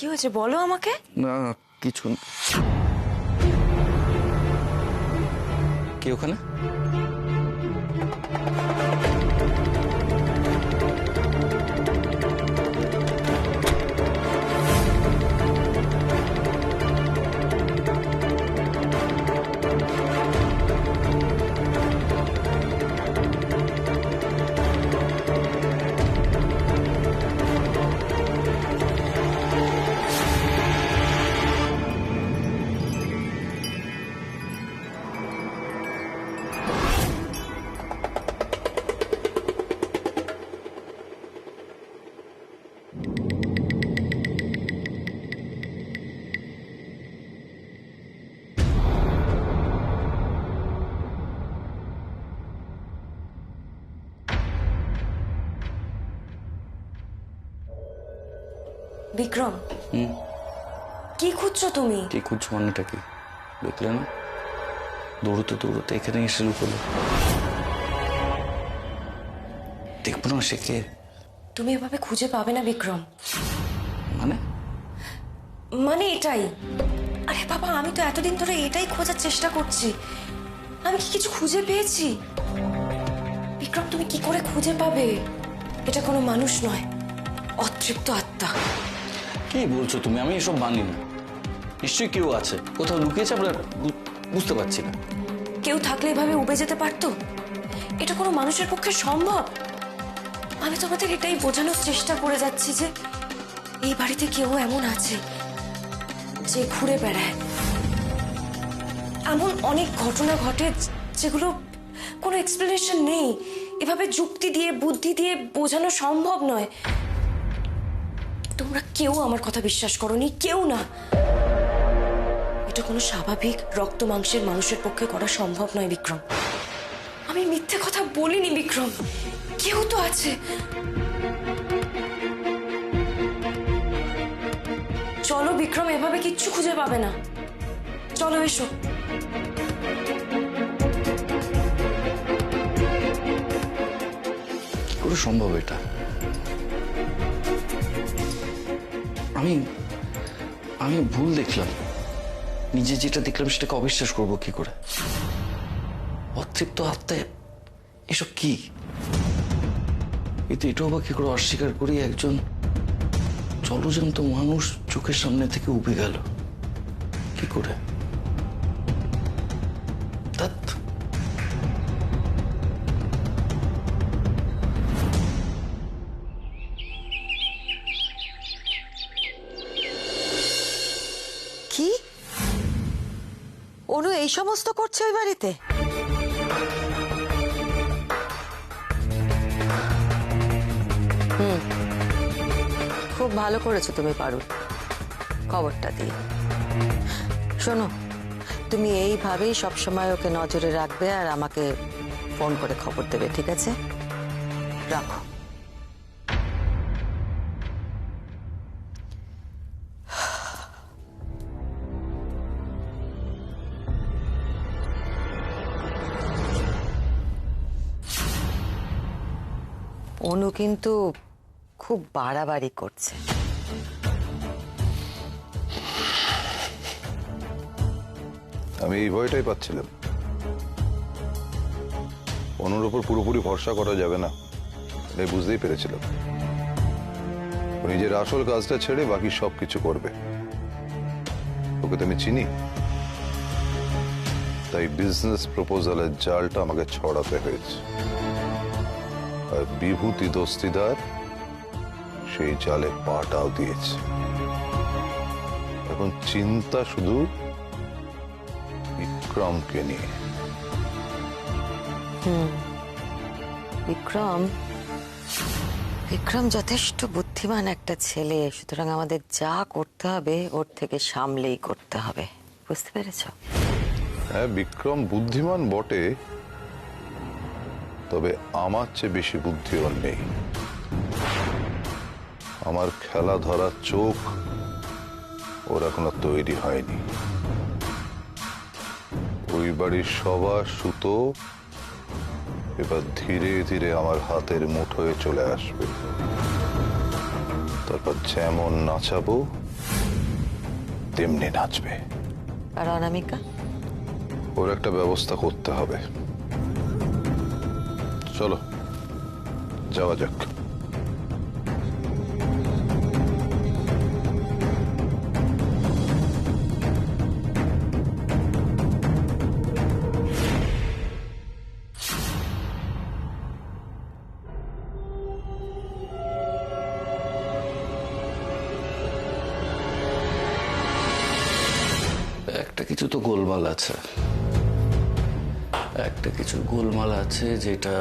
কি হয়েছে বলো আমাকে। না কিছু না। কে ওখানে? বিক্রম, কি খুঁজছো তুমি? কি খুঁজছো মানেটা কি? দেখলে না, দৌড়তে দৌড়তে এখানে এসে লুকোলো। দেখবো না সে কে? তুমি এভাবে খুঁজে পাবে না বিক্রম। মানে? মানে এটাই। আরে বাবা, আমি তো এতদিন ধরে এটাই খোঁজার চেষ্টা করছি। আমি কি কিছু খুঁজে পেয়েছি? বিক্রম, তুমি কি করে খুঁজে পাবে? এটা কোনো মানুষ নয়, অতৃপ্ত আত্মা। কি বলছো তুমি? আমি এসব মানি না। নিশ্চয়ই কেউ আছে, কোথাও লুকিয়েছে, আমরা বুঝতে পারছি না। কেউ থাকলে এভাবে উবে যেতে পারতো? এটা কোনো মানুষের পক্ষে সম্ভব? আমি তোমাদের এটাই বোঝানোর চেষ্টা করে যাচ্ছি যে এই বাড়িতে কেউ এমন আছে যে ঘুরে বেড়ায়। এমন অনেক ঘটনা ঘটে যেগুলো কোনো এক্সপ্লেনেশন নেই। এভাবে যুক্তি দিয়ে বুদ্ধি দিয়ে বোঝানো সম্ভব নয়। তোমরা কেউ আমার কথা বিশ্বাস করোনি, কেউ না। এটা কোনো স্বাভাবিক রক্ত মাংসের মানুষের পক্ষে করা সম্ভব নয় বিক্রম। আমি মিথ্যে কথা বলিনি বিক্রম, কেউ তো আছে। চলো বিক্রম, এভাবে কিচ্ছু খুঁজে পাবে না। চলো, এসো। কি করে সম্ভব এটা? আমি ভুল দেখলাম। নিজে যেটা দেখলাম সেটাকে অবিশ্বাস করবো কি করে? অতৃপ্ত আত্মায় এসব কি? এটাও বা কি করে অস্বীকার করি একজন জলজন্ত মানুষ চোখের সামনে থেকে উবে গেল কি করে? ধ্যাৎ। কি অনু এই সমস্ত করছে ওই বাড়িতে? খুব ভালো করেছো তুমি পারুল, খবরটা দিয়ে। শোনো, তুমি এইভাবেই সবসময় ওকে নজরে রাখবে আর আমাকে ফোন করে খবর দেবে, ঠিক আছে? রাখো। অনু কিন্তু খুব বাড়াবাড়ি করছে। আমি এই ভয়টাই পাচ্ছিলাম। অনুর উপর পুরোপুরি ভরসা করা যাবে না, এটাই বুঝতেই পেরেছিলাম। ও নিজের আসল কাজটা ছেড়ে বাকি সবকিছু করবে। ওকে তো আমি চিনি, তাই বিজনেস প্রপোজালের জালটা আমাকে ছড়াতে হয়েছে। আর বিভূতি দস্তিদার সেই জালে পাটাও দিয়েছে। এখন চিন্তা শুধু বিক্রমকে নিয়ে। বিক্রম বিক্রম যথেষ্ট বুদ্ধিমান একটা ছেলে, সুতরাং আমাদের যা করতে হবে ওর থেকে সামলেই করতে হবে, বুঝতে পেরেছ? হ্যাঁ, বিক্রম বুদ্ধিমান বটে, তবে আমার চেয়ে বেশি বুদ্ধি ওর নেই। আমার খেলা ধরার চোখ ওর এখনো তৈরি হয়নি। ওই বাড়ির সবার সুতো এবার ধীরে ধীরে আমার হাতের মুঠোয় চলে আসবে। তারপর যেমন নাচাবো তেমনি নাচবে। আর অনামিকা? ওর একটা ব্যবস্থা করতে হবে। চলো যাওয়া যাক। একটা কিছু তো গোলমাল আছে, একটা কিছু গোলমাল আছে যেটা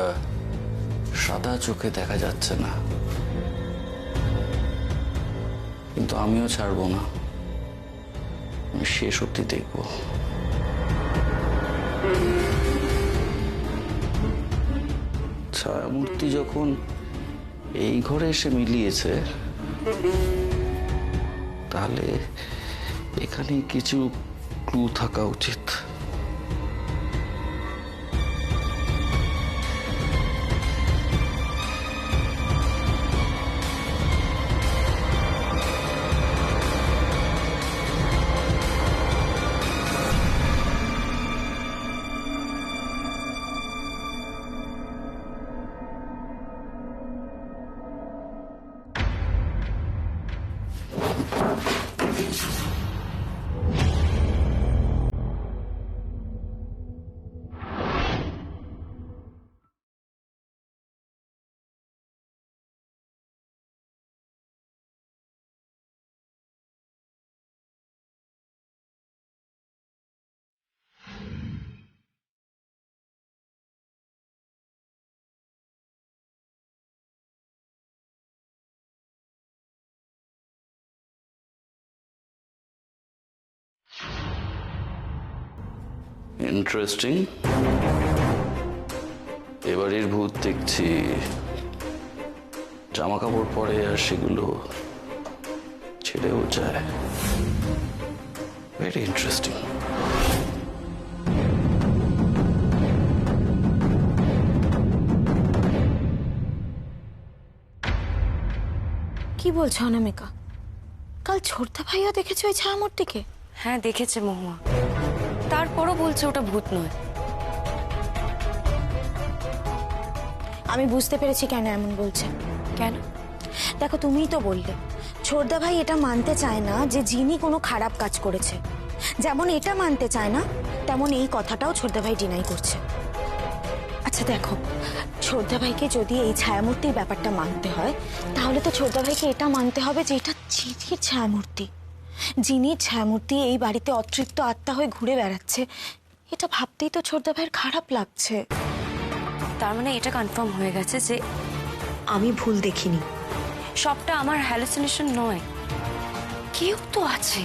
সাদা চোখে দেখা যাচ্ছে না, কিন্তু আমিও ছাড়বো না, আমি শেষ অব্দি দেখবো। ছায়ামূর্তি যখন এই ঘরে এসে মিলিয়েছে, তাহলে এখানে কিছু ক্লু থাকা উচিত। ইন্টারেস্টিং। এবারের ভূত দেখছি জামা কাপড় পরে আর সেগুলো ছেড়েও যায়। Very interesting. কি বলছো অনামিকা? কাল ছোটদা ভাইয়া দেখেছো ওই ছায়ামূর্তিকে? হ্যাঁ দেখেছে মহুয়া, তারপরও বলছে ওটা ভূত নয়। আমি বুঝতে পেরেছি কেন এমন বলছে। কেন? দেখো, তুমিই তো বললে ছোটদা ভাই এটা মানতে চায় না যে জিনি কোনো খারাপ কাজ করেছে। যেমন এটা মানতে চায় না, তেমন এই কথাটাও ছোটদা ভাই ডিনাই করছে। আচ্ছা দেখো, ছোটদা ভাইকে যদি এই ছায়ামূর্তির ব্যাপারটা মানতে হয়, তাহলে তো ছোটদা ভাইকে এটা মানতে হবে যে এটা জিনির ছায়ামূর্তি। জিনির ছায়ামূর্তি এই বাড়িতে অতৃপ্ত আত্মা হয়ে ঘুরে বেড়াচ্ছে, এটা ভাবতেই তো ছোটদা ভাইয়ের খারাপ লাগছে। তার মানে এটা কনফার্ম হয়ে গেছে যে আমি ভুল দেখিনি, সবটা আমার হ্যালুসিনেশন নয়, কেউ তো আছে।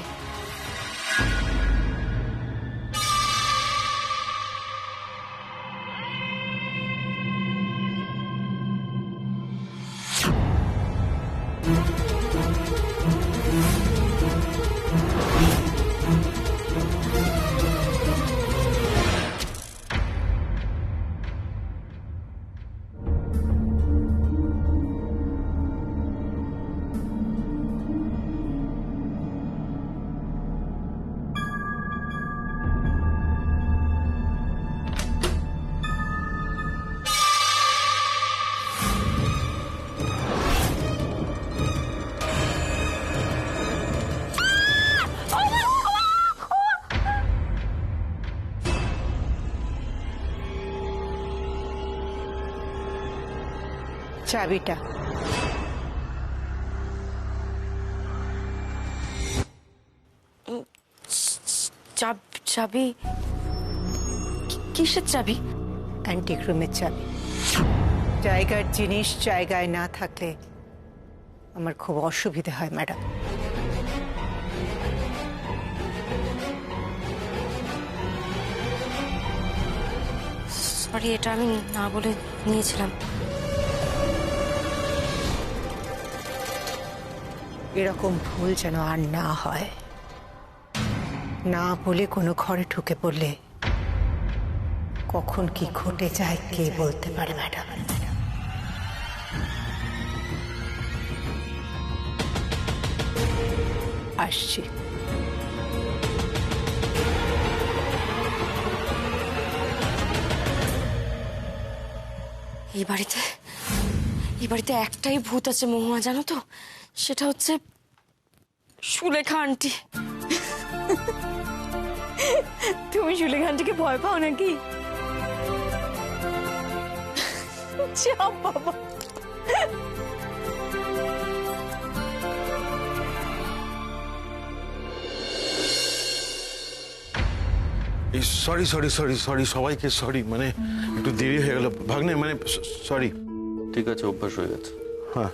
চাবিটা চাবি? কিসের চাবি? অ্যান্টিক রুমের চাবি। জায়গার জিনিস জায়গায় না থাকলে আমার খুব অসুবিধা হয় ম্যাডাম। সরি, এটা আমি না বলে নিয়েছিলাম। এরকম ভুল যেন আর না হয়। না বলে কোনো ঘরে ঢুকে পড়লে কখন কি ঘটে যায় কে বলতে পারে ম্যাডাম। আসছি। এই বাড়িতে একটাই ভূত আছে মহুয়া, জানো তো? সেটা হচ্ছে সুলেখা আন্টি। তুমি সুলেখা আন্টিকে ভয় পাও নাকি? যা বাবা। সরি সরি সরি সরি সবাইকে সরি, মানে একটু দেরি হয়ে গেল ভাগ্নে, মানে সরি। ঠিক আছে, অভ্যাস হয়ে গেছে। হ্যাঁ,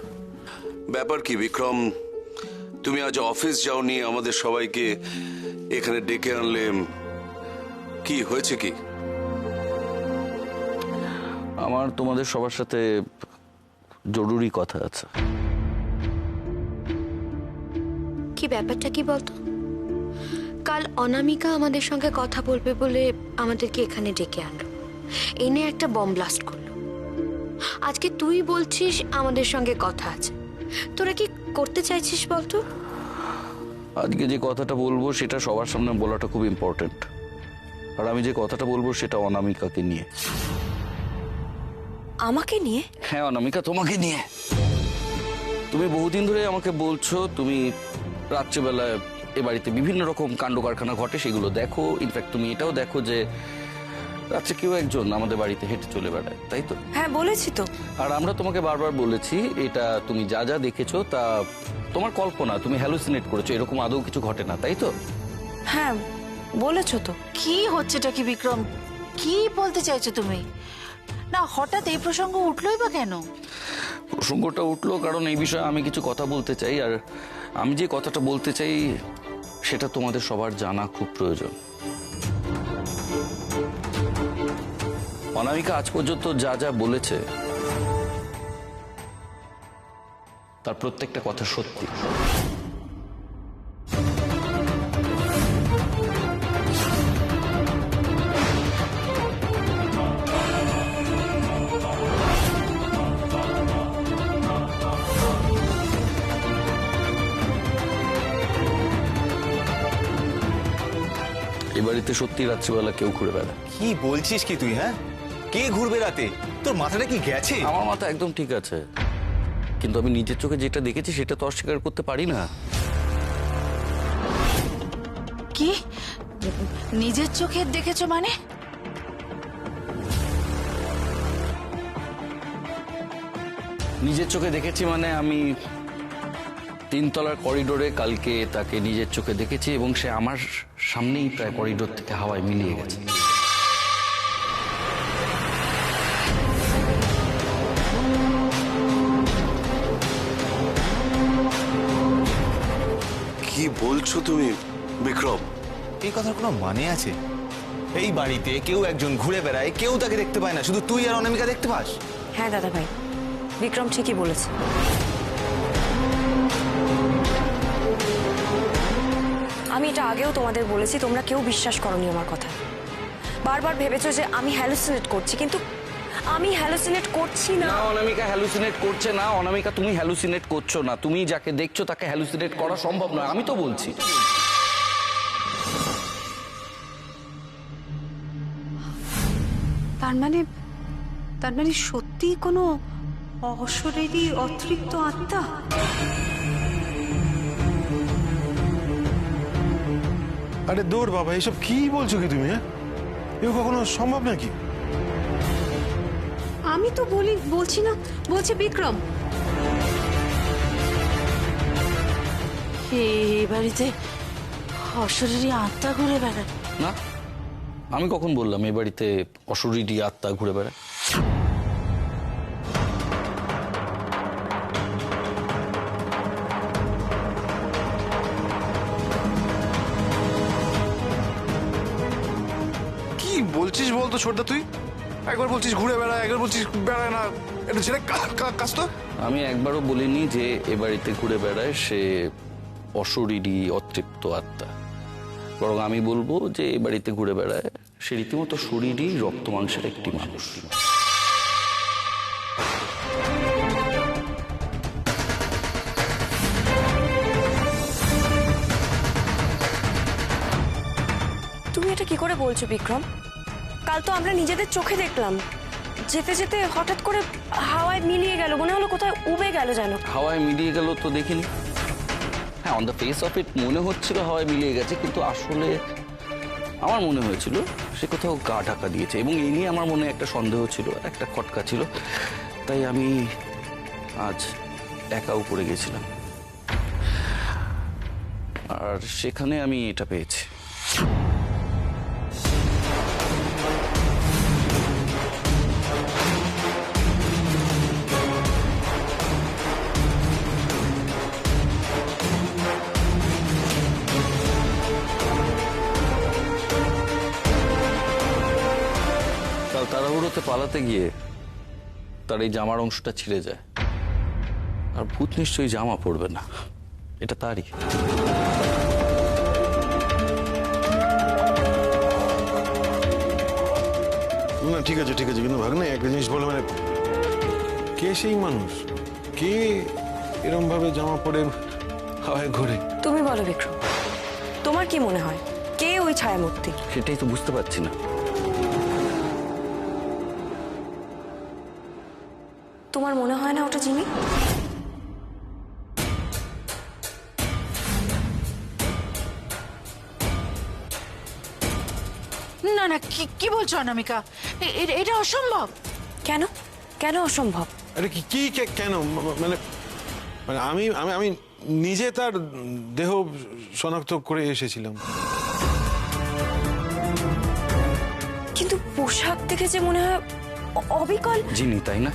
ব্যাপার কি বিক্রম, তুমি আজ অফিস যাওনি, আমাদের সবাইকে এখানে ডেকে আনলে, কি হয়েছে কি? আমার তোমাদের সবার সাথে জরুরি কথা আছে। কি ব্যাপারটা কি বলতো? কাল অনামিকা আমাদের সঙ্গে কথা বলবে বলে আমাদেরকে এখানে ডেকে আনলো, এনে একটা বম ব্লাস্ট করলো। আজকে তুই বলছিস আমাদের সঙ্গে কথা আছে, তোরা কি করতে চাইছিস বলতো? আজকে যে কথাটা বলবো সেটা সবার সামনে বলাটা খুব ইম্পর্টেন্ট, আর আমি যে কথাটা বলবো সেটা অনামিকাকে নিয়ে। আমাকে নিয়ে? হ্যাঁ অনামিকা, তোমাকে নিয়ে। তুমি বহুদিন ধরে আমাকে বলছো তুমি রাত্রেবেলায় এ বাড়িতে বিভিন্ন রকম কাণ্ড কারখানা ঘটে, সেগুলো দেখো। ইনফ্যাক্ট তুমি এটাও দেখো যে রাত্রে কেউ একজন আমাদের বাড়িতে হেঁটে চলে বেড়ায়, তাই তো? হ্যাঁ বলেছি তো। আর আমরা তোমাকে বারবার বলেছি এটা তুমি যা যা দেখেছো তা তোমার কল্পনা, তুমি হ্যালুসিনেট করেছো, এরকম আদৌ কিছু ঘটে না, তাই তো? হ্যাঁ বলেছো তো। কি হচ্ছেটা কি বিক্রম? কি বলতে চাইছো তুমি? না হঠাৎ এই প্রসঙ্গ উঠলোই বা কেন? প্রসঙ্গটা উঠলো কারণ এই বিষয়ে আমি কিছু কথা বলতে চাই, আর আমি যে কথাটা বলতে চাই সেটা তোমাদের সবার জানা খুব প্রয়োজন। অনামিকা আজ পর্যন্ত যা যা বলেছে তার প্রত্যেকটা কথা সত্যি। এ বাড়িতে সত্যি রাত্রিবেলা কেউ ঘুরে বেড়ায়। কি বলছিস কি তুই? হ্যাঁ, কে ঘুরবে রাতে? তোর মাথাটা কি গেছে? আমার মাথা একদম ঠিক আছে, কিন্তু আমি নিজের চোখে যেটা দেখেছি সেটা তো অস্বীকার করতে পারি না। কি নিজের চোখে দেখেছো মানে? নিজের চোখে দেখেছি মানে আমি 3 তলার করিডোরে কালকে তাকে নিজের চোখে দেখেছি, এবং সে আমার সামনেই প্রায় করিডোর থেকে হাওয়ায় মিলিয়ে গেছে। কি বলছো তুমি বিক্রম? এই কথার কোনো মানে আছে? এই বাড়িতে কেউ একজন ঘুরে বেড়ায়, কেউ তাকে দেখতে পায় না, শুধু তুই আর অনামিকা দেখতে পাস। হ্যাঁ দাদা ভাই, বিক্রম ঠিকই বলেছে। আমি এটা আগেও তোমাদের বলেছি, তোমরা কেউ বিশ্বাস করোনি আমার কথা। বারবার ভেবেছো যে আমি হ্যালুসিনেট করছি, কিন্তু আমি হ্যালুসিনেট করছি না। না অনামিকা হ্যালুসিনেট করছে না। অনামিকা তুমি হ্যালুসিনেট করছো না, তুমি যাকে দেখছো তাকে হ্যালুসিনেট করা সম্ভব নয়, আমি তো বলছি। তার মানে সত্যি কোনো অশরীরী অতৃপ্ত আত্মা? আরে দৌড় বাবা, এসব কি বলছো কি তুমি? হ্যাঁ, এও কখনো সম্ভব নাকি? আমি তো বলছি না, বলছে বিক্রম। এই বাড়িতে অশরীরী আত্মা ঘুরে বেড়ায়? না, আমি কখন বললাম এ বাড়িতে অশরীরী আত্মা ঘুরে বেড়ায়? কি বলছিস বলতো ছোটদা তুই? একবার বলছিস ঘুরে বেড়ায়, একবার বলছিস বেড়ায় না। এটা ছেড়ে কাজ তো। আমি একবারও বলিনি যে এ বাড়িতে ঘুরে বেড়ায় সে অশরীরী অতৃপ্ত আত্মা, বরং আমি বলবো যে এ বাড়িতে ঘুরে বেড়ায় সে রীতিমতো শরীরী রক্ত মাংসের একটি মানুষ। তুমি এটা কি করে বলছো বিক্রম? কাল তো আমরা নিজেদের চোখে দেখলাম যেতে যেতে হঠাৎ করে হাওয়ায় মিলিয়ে গেল, মনে হলো কোথায় উবে গেল যেন। হাওয়ায় মিলিয়ে গেল তো দেখিনি। হ্যাঁ, on the face of it মনে হচ্ছিল হাওয়ায় মিলিয়ে গেছে, কিন্তু আসলে আমার মনে হয়েছিল সে কোথাও গা ঢাকা দিয়েছে, এবং এই নিয়ে আমার মনে একটা সন্দেহ ছিল, একটা খটকা ছিল। তাই আমি আজ একা উপরে গেছিলাম, আর সেখানে আমি এটা পেয়েছি। কাল তাড়াহুড়োতে পালাতে গিয়ে তার এই জামার অংশটা ছিঁড়ে যায়, আর ভূত নিশ্চয়ই জামা পড়বে না, এটা তারই। না ঠিক আছে, কিন্তু ভাগ্নে একটা জিনিস বলো, মানে কে সেই মানুষ, কে এরম ভাবে জামা পরে হাওয়ায় ঘোরে? তুমি বলো বিক্রম, তোমার কি মনে হয় কে ওই ছায়ামূর্তি? সেটাই তো বুঝতে পারছি না। তোমার মনে হয় না ওটা জিমি? না না, কি বলছো অনামিকা? এটা অসম্ভব। কেন কেন অসম্ভব? আরে কেন, মানে মানে আমি আমি আমি নিজে তার দেহ শনাক্ত করে এসেছিলাম। কিন্তু পোশাক দেখে যে মনে হয় অবিকল জিনি, তাই না?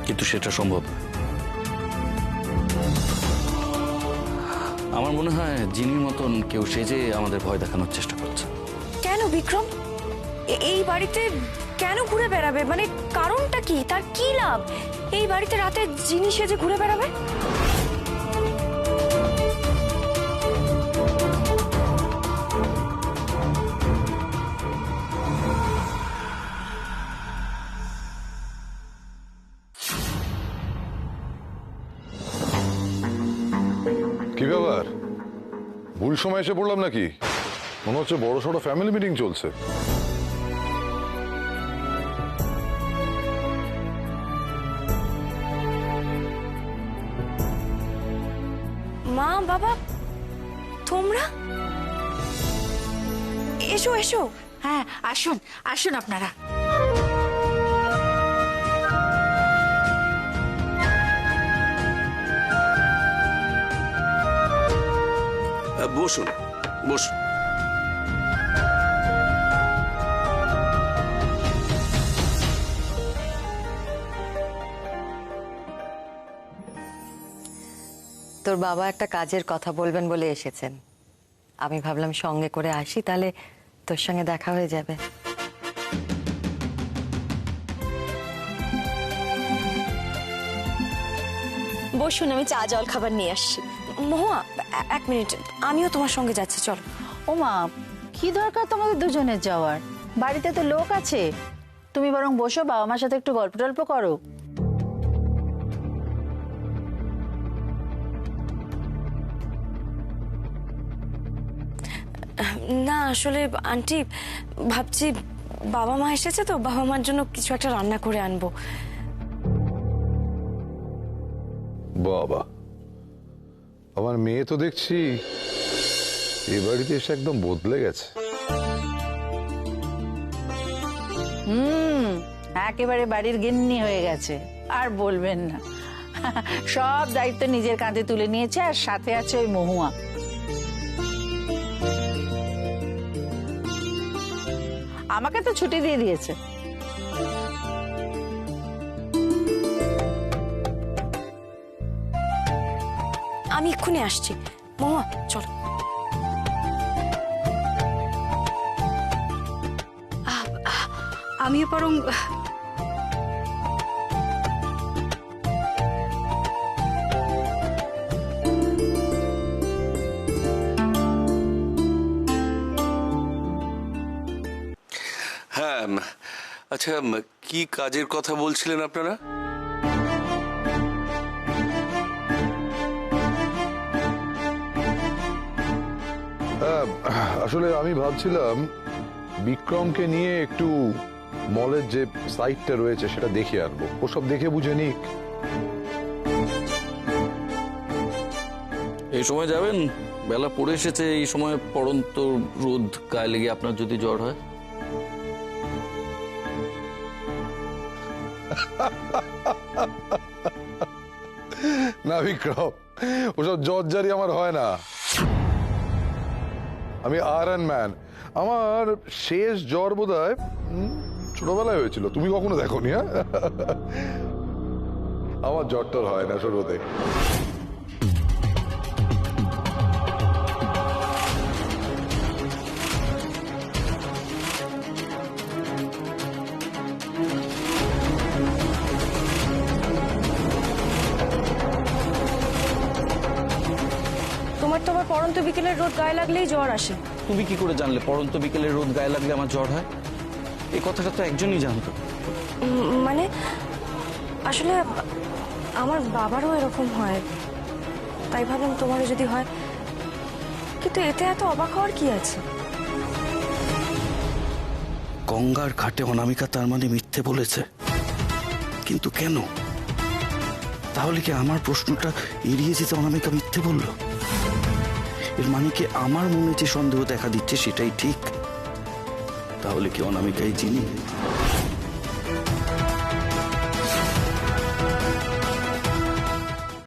কিন্তু সেটা সম্ভব না। আমার মনে হয় জিনির মতন কেউ সেজে আমাদের ভয় দেখানোর চেষ্টা করছে। কেন বিক্রম? এই বাড়িতে কেন ঘুরে বেড়াবে? মানে কারণটা কি? তার কি লাভ এই বাড়িতে রাতে জিনি সেজে ঘুরে বেড়াবে? কি ব্যাপার, ভুল সময় এসে পড়লাম নাকি? মনে হচ্ছে বড় সড়ো ফ্যামিলি মিটিং চলছে। মা, বাবা, তোমরা এসো এসো। হ্যাঁ, আসুন আসুন আপনারা। বসুন বসুন। তোর বাবা একটা কাজের কথা বলবেন বলে এসেছেন, আমি ভাবলাম সঙ্গে করে আসি, তাহলে তোর সঙ্গে দেখা হয়ে যাবে। বসুন, আমি চা জল খাবার নিয়ে আসছি। মহুয়া, এক মিনিট, আমিও তোমার সঙ্গে যাচ্ছি, চল। ও মা, কি দরকার তোমাদের দুজনের যাওয়ার? বাড়িতে তো লোক আছে, তুমি বরং বসো, বাবা মার সাথে একটু গল্প টল্প করো। না আসলে আন্টি, ভাবছি বাবা মা এসেছে তো, বাবা মার জন্য কিছু একটা রান্না করে আনবো। বাবা, আমার মেয়ে তো দেখছি এ বাড়িতে এসে একদম বদলে গেছে। একেবারে বাড়ির গিন্নি হয়ে গেছে, আর বলবেন না। সব দায়িত্ব নিজের কাঁধে তুলে নিয়েছে, আর সাথে আছে ওই মহুয়া। আমাকে তো ছুটি দিয়ে দিয়েছে। আমি এক্ষুনি আসছি। মহুয়া, চল। আমিও বরং হ্যাঁ, আচ্ছা, কি কাজের কথা বলছিলেন আপনারা? হ্যাঁ, আসলে আমি ভাবছিলাম বিক্রমকে নিয়ে একটু মলের যে সাইটটা রয়েছে সেটা দেখে আনবো, ওসব দেখে বুঝে নিক। এই সময় যাবেন? বেলা পড়ে এসেছে, এই সময় পড়ন্ত রোদ গায়ে লেগে আপনার যদি জ্বর হয়। না বিক্রম, ওসব জর্জারি আমার হয় না। আমি আয়রন ম্যান। আমার শেষ জ্বর বোধহয় ছোটবেলায় হয়েছিল, তুমি কখনো দেখোনি? হ্যাঁ, আমার জ্বরটার হয় না ছোটতে। তোমার তো আবার পড়ন্ত বিকেলের রোদ গায়ে লাগলেই জ্বর আসে। তুমি কি করে জানলে পড়ন্ত বিকেলের রোদ গায়ে লাগলে আমার জ্বর হয়? এই কথাটা তো একজনই জানতো। মানে আসলে আমার বাবারও এরকম হয়, তাই ভাবলাম তোমারও যদি হয়। কিন্তু এতে এত অবাক হওয়ার কি আছে? গঙ্গার ঘাটে অনামিকা তার মানে মিথ্যে বলেছে, কিন্তু কেন? তাহলে কি আমার প্রশ্নটা এড়িয়ে যেতে অনামিকা মিথ্যে বলল? এর মানে কি আমার মনে যে সন্দেহ দেখা দিচ্ছে সেটাই ঠিক? তাহলে কি অনামিকাই জিনি?